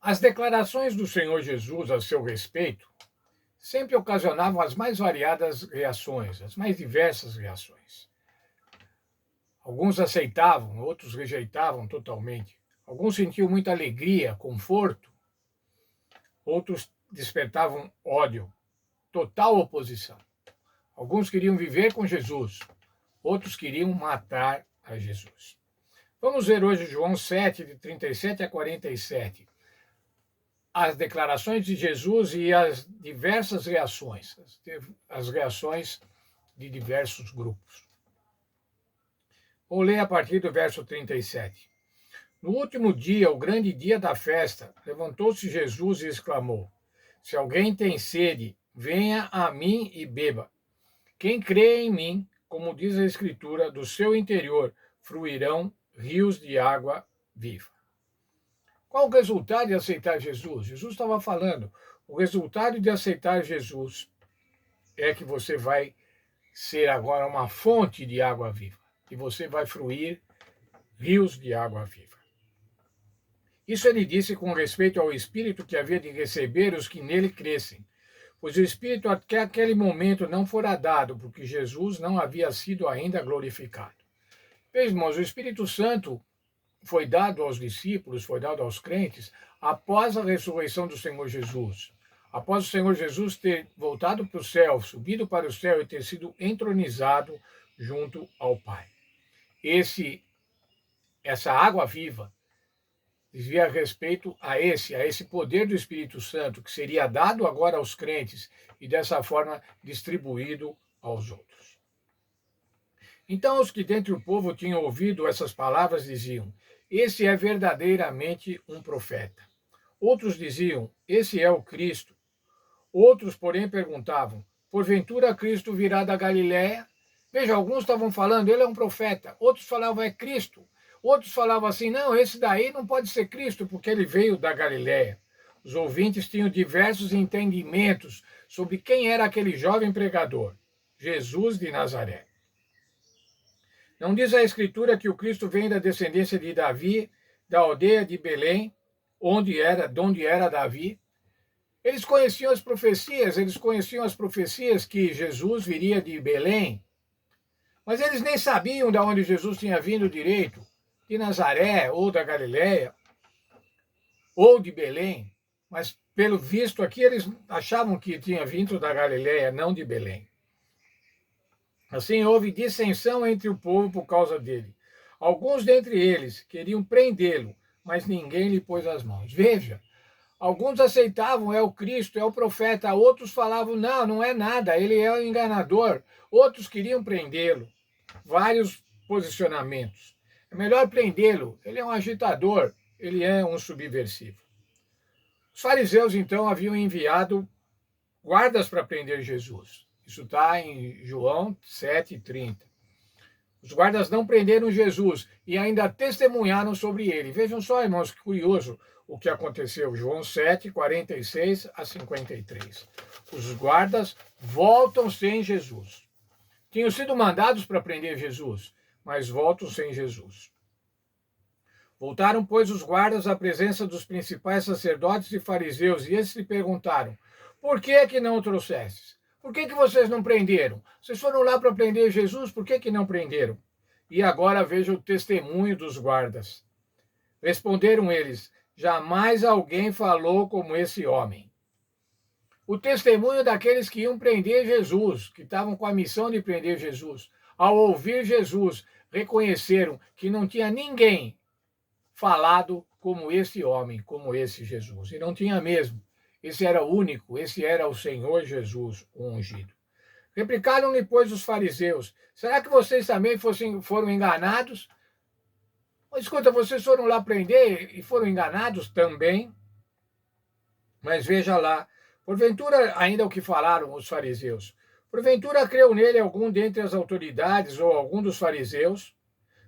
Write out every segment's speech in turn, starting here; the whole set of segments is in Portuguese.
As declarações do Senhor Jesus a seu respeito sempre ocasionavam as mais variadas reações, as mais diversas reações. Alguns aceitavam, outros rejeitavam totalmente. Alguns sentiam muita alegria, conforto, outros despertavam ódio, total oposição. Alguns queriam viver com Jesus, outros queriam matar a Jesus. Vamos ver hoje João 7, de 37 a 47. As declarações de Jesus e as diversas reações, as reações de diversos grupos. Vou ler a partir do verso 37. No último dia, o grande dia da festa, levantou-se Jesus e exclamou: Se alguém tem sede, venha a mim e beba. Quem crê em mim, como diz a Escritura, do seu interior fluirão rios de água viva. Qual o resultado de aceitar Jesus? Jesus estava falando, o resultado de aceitar Jesus é que você vai ser agora uma fonte de água viva, e você vai fluir rios de água viva. Isso ele disse com respeito ao Espírito que havia de receber os que nele crescem, pois o Espírito até aquele momento não fora dado, porque Jesus não havia sido ainda glorificado. Veja, irmãos, o Espírito Santo foi dado aos discípulos, foi dado aos crentes, após a ressurreição do Senhor Jesus. Após o Senhor Jesus ter voltado para o céu, subido para o céu e ter sido entronizado junto ao Pai. Essa água viva dizia respeito a esse poder do Espírito Santo que seria dado agora aos crentes e dessa forma distribuído aos outros. Então os que dentre o povo tinham ouvido essas palavras diziam: Esse é verdadeiramente um profeta. Outros diziam: Esse é o Cristo. Outros, porém, perguntavam: Porventura Cristo virá da Galiléia? Veja, alguns estavam falando: Ele é um profeta. Outros falavam: É Cristo. Outros falavam assim: Não, esse daí não pode ser Cristo, porque ele veio da Galiléia. Os ouvintes tinham diversos entendimentos sobre quem era aquele jovem pregador, Jesus de Nazaré. Não diz a Escritura que o Cristo vem da descendência de Davi, da aldeia de Belém, de onde era Davi? Eles conheciam as profecias que Jesus viria de Belém, mas eles nem sabiam de onde Jesus tinha vindo direito, de Nazaré, ou da Galiléia, ou de Belém, mas pelo visto aqui eles achavam que tinha vindo da Galiléia, não de Belém. Assim houve dissensão entre o povo por causa dele. Alguns dentre eles queriam prendê-lo, mas ninguém lhe pôs as mãos. Veja, alguns aceitavam, é o Cristo, é o profeta. Outros falavam, não, não é nada, ele é o enganador. Outros queriam prendê-lo. Vários posicionamentos. É melhor prendê-lo, ele é um agitador, ele é um subversivo. Os fariseus, então, haviam enviado guardas para prender Jesus. Isso está em João 7:30. Os guardas não prenderam Jesus e ainda testemunharam sobre ele. Vejam só, irmãos, que curioso o que aconteceu. João 7:46 a 53. Os guardas voltam sem Jesus. Tinham sido mandados para prender Jesus, mas voltam sem Jesus. Voltaram, pois, os guardas à presença dos principais sacerdotes e fariseus, e esses lhe perguntaram: Por que não o trouxestes? Por que vocês não prenderam? Vocês foram lá para prender Jesus, por que não prenderam? E agora veja o testemunho dos guardas. Responderam eles: Jamais alguém falou como esse homem. O testemunho daqueles que iam prender Jesus, que estavam com a missão de prender Jesus, ao ouvir Jesus, reconheceram que não tinha ninguém falado como esse homem, como esse Jesus. E não tinha mesmo. Esse era o único, esse era o Senhor Jesus, o ungido. Replicaram-lhe, pois, os fariseus: Será que vocês também foram enganados? Escuta, vocês foram lá prender e foram enganados também? Mas veja lá, porventura, ainda o que falaram os fariseus, porventura creu nele algum dentre as autoridades ou algum dos fariseus?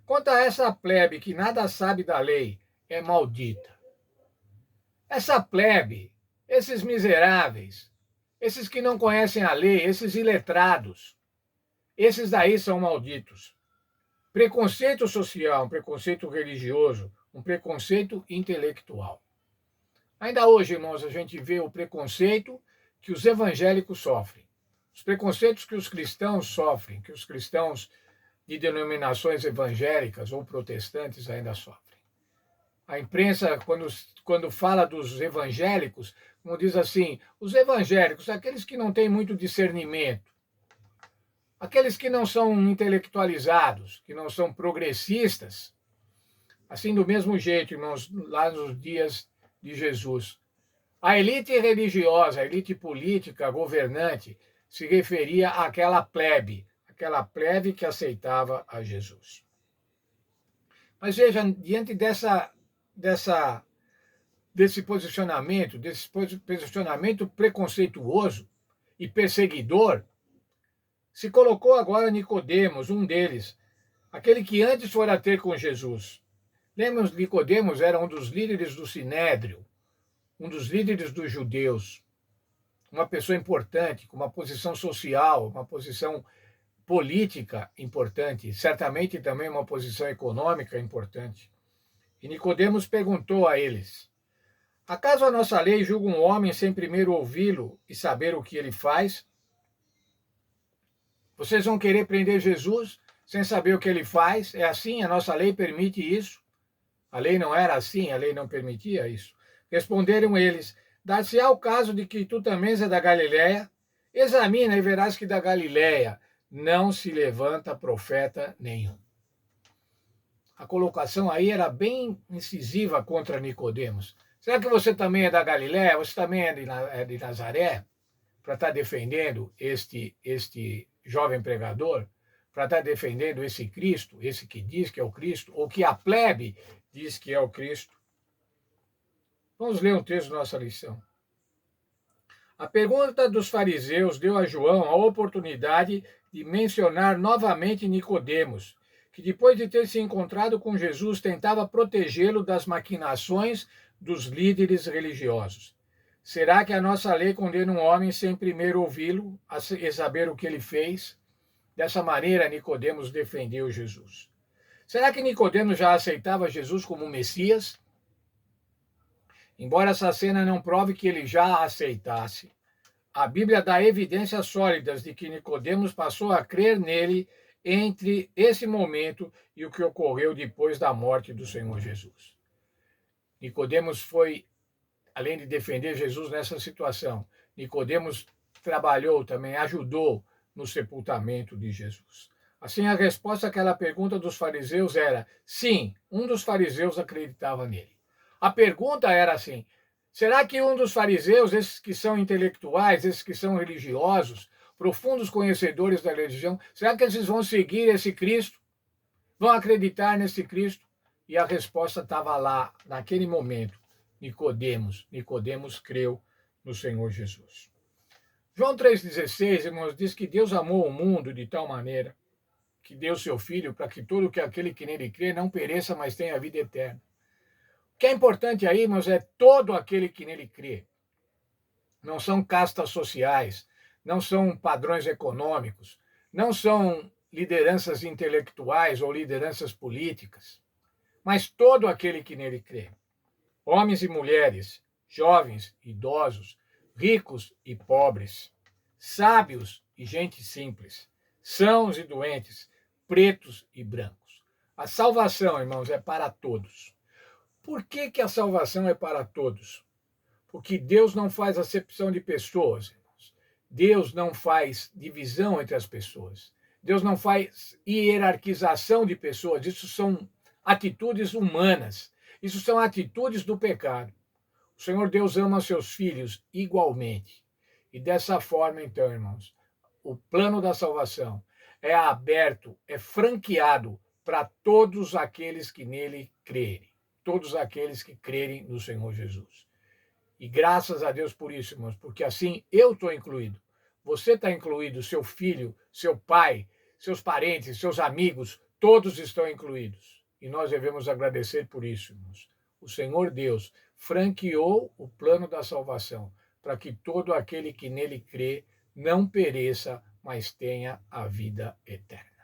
Quanto a essa plebe que nada sabe da lei, é maldita. Essa plebe, esses miseráveis, esses que não conhecem a lei, esses iletrados, esses daí são malditos. Preconceito social, um preconceito religioso, um preconceito intelectual. Ainda hoje, irmãos, a gente vê o preconceito que os evangélicos sofrem, os preconceitos que os cristãos sofrem, que os cristãos de denominações evangélicas ou protestantes ainda sofrem. A imprensa, quando fala dos evangélicos, como diz assim, os evangélicos, aqueles que não têm muito discernimento, aqueles que não são intelectualizados, que não são progressistas, assim do mesmo jeito, irmãos, lá nos dias de Jesus. A elite religiosa, a elite política, governante, se referia àquela plebe que aceitava a Jesus. Mas veja, diante desse posicionamento preconceituoso e perseguidor, se colocou agora Nicodemos, um deles, aquele que antes fora ter com Jesus. Lembram, Nicodemos era um dos líderes do Sinédrio, um dos líderes dos judeus, uma pessoa importante, com uma posição social, uma posição política importante, certamente também uma posição econômica importante. E Nicodemos perguntou a eles: acaso a nossa lei julga um homem sem primeiro ouvi-lo e saber o que ele faz? Vocês vão querer prender Jesus sem saber o que ele faz? É assim? A nossa lei permite isso? A lei não era assim, a lei não permitia isso. Responderam eles: dar-se-á o caso de que tu também és da Galiléia? Examina e verás que da Galiléia não se levanta profeta nenhum. A colocação aí era bem incisiva contra Nicodemos. Será que você também é da Galiléia? Você também é de Nazaré? Para estar defendendo este jovem pregador? Para estar defendendo esse Cristo, esse que diz que é o Cristo, ou que a plebe diz que é o Cristo? Vamos ler um texto da nossa lição. A pergunta dos fariseus deu a João a oportunidade de mencionar novamente Nicodemos, que depois de ter se encontrado com Jesus tentava protegê-lo das maquinações dos líderes religiosos. Será que a nossa lei condena um homem sem primeiro ouvi-lo e saber o que ele fez? Dessa maneira, Nicodemos defendeu Jesus. Será que Nicodemos já aceitava Jesus como Messias? Embora essa cena não prove que ele já a aceitasse, a Bíblia dá evidências sólidas de que Nicodemos passou a crer nele entre esse momento e o que ocorreu depois da morte do Senhor Jesus. Nicodemos foi, além de defender Jesus nessa situação, Nicodemos trabalhou também, ajudou no sepultamento de Jesus. Assim, a resposta àquela pergunta dos fariseus era: sim, um dos fariseus acreditava nele. A pergunta era assim: será que um dos fariseus, esses que são intelectuais, esses que são religiosos, profundos conhecedores da religião, será que eles vão seguir esse Cristo? Vão acreditar nesse Cristo? E a resposta estava lá, naquele momento. Nicodemos creu no Senhor Jesus. João 3,16, irmãos, diz que Deus amou o mundo de tal maneira que deu seu Filho para que todo aquele que nele crê não pereça, mas tenha a vida eterna. O que é importante aí, irmãos, é todo aquele que nele crê. Não são castas sociais, não são padrões econômicos, não são lideranças intelectuais ou lideranças políticas, mas todo aquele que nele crê. Homens e mulheres, jovens, idosos, ricos e pobres, sábios e gente simples, sãos e doentes, pretos e brancos. A salvação, irmãos, é para todos. Por que a salvação é para todos? Porque Deus não faz acepção de pessoas, irmãos. Deus não faz divisão entre as pessoas. Deus não faz hierarquização de pessoas. Isso são atitudes humanas. Isso são atitudes do pecado. O Senhor Deus ama seus filhos igualmente. E dessa forma, então, irmãos, o plano da salvação é aberto, é franqueado para todos aqueles que nele crerem. Todos aqueles que crerem no Senhor Jesus. E graças a Deus por isso, irmãos, porque assim eu estou incluído. Você está incluído, seu filho, seu pai, seus parentes, seus amigos, todos estão incluídos. E nós devemos agradecer por isso, irmãos. O Senhor Deus franqueou o plano da salvação para que todo aquele que nele crê não pereça, mas tenha a vida eterna.